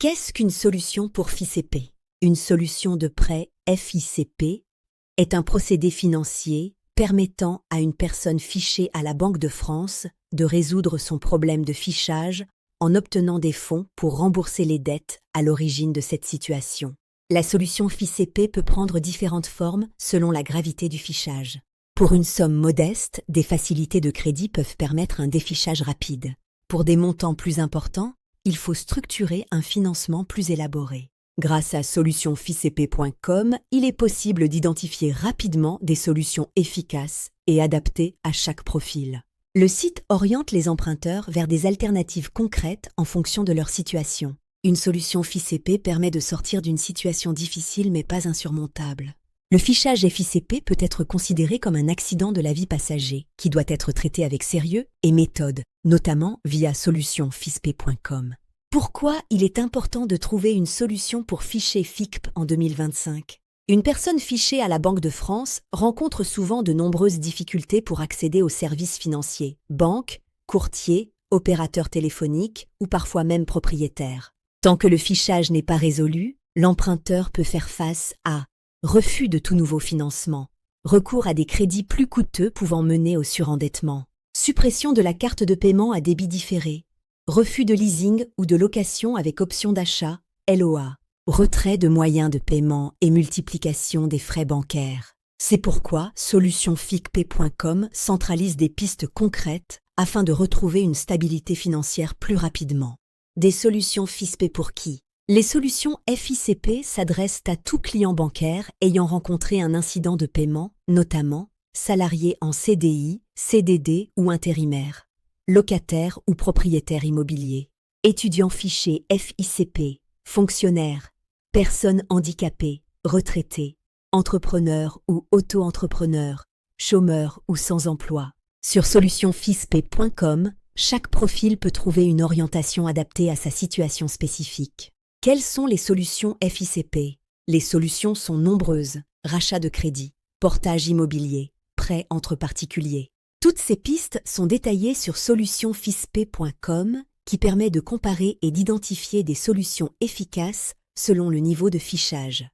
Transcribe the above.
Qu'est-ce qu'une solution pour FICP? Une solution de prêt FICP est un procédé financier permettant à une personne fichée à la Banque de France de résoudre son problème de fichage en obtenant des fonds pour rembourser les dettes à l'origine de cette situation. La solution FICP peut prendre différentes formes selon la gravité du fichage. Pour une somme modeste, des facilités de crédit peuvent permettre un défichage rapide. Pour des montants plus importants, il faut structurer un financement plus élaboré. Grâce à solutionficp.com, il est possible d'identifier rapidement des solutions efficaces et adaptées à chaque profil. Le site oriente les emprunteurs vers des alternatives concrètes en fonction de leur situation. Une solution FICP permet de sortir d'une situation difficile mais pas insurmontable. Le fichage FICP peut être considéré comme un accident de la vie passager qui doit être traité avec sérieux et méthode, notamment via solutionficp.com. Pourquoi il est important de trouver une solution pour ficher FICP en 2025? Une personne fichée à la Banque de France rencontre souvent de nombreuses difficultés pour accéder aux services financiers, banques, courtiers, opérateurs téléphoniques ou parfois même propriétaires. Tant que le fichage n'est pas résolu, l'emprunteur peut faire face à refus de tout nouveau financement, recours à des crédits plus coûteux pouvant mener au surendettement, suppression de la carte de paiement à débit différé, refus de leasing ou de location avec option d'achat, LOA, retrait de moyens de paiement et multiplication des frais bancaires. C'est pourquoi solutionficp.com centralise des pistes concrètes afin de retrouver une stabilité financière plus rapidement. Des solutions FICP pour qui? Les solutions FICP s'adressent à tout client bancaire ayant rencontré un incident de paiement, notamment salarié en CDI, CDD ou intérimaire, locataire ou propriétaire immobilier, étudiant fiché FICP, fonctionnaire, personnes handicapées, retraités, entrepreneurs ou auto-entrepreneurs, chômeurs ou sans emploi. Sur solutionficp.com, chaque profil peut trouver une orientation adaptée à sa situation spécifique. Quelles sont les solutions FICP? Les solutions sont nombreuses: rachat de crédit, portage immobilier, prêt entre particuliers. Toutes ces pistes sont détaillées sur solutionficp.com qui permet de comparer et d'identifier des solutions efficaces selon le niveau de fichage.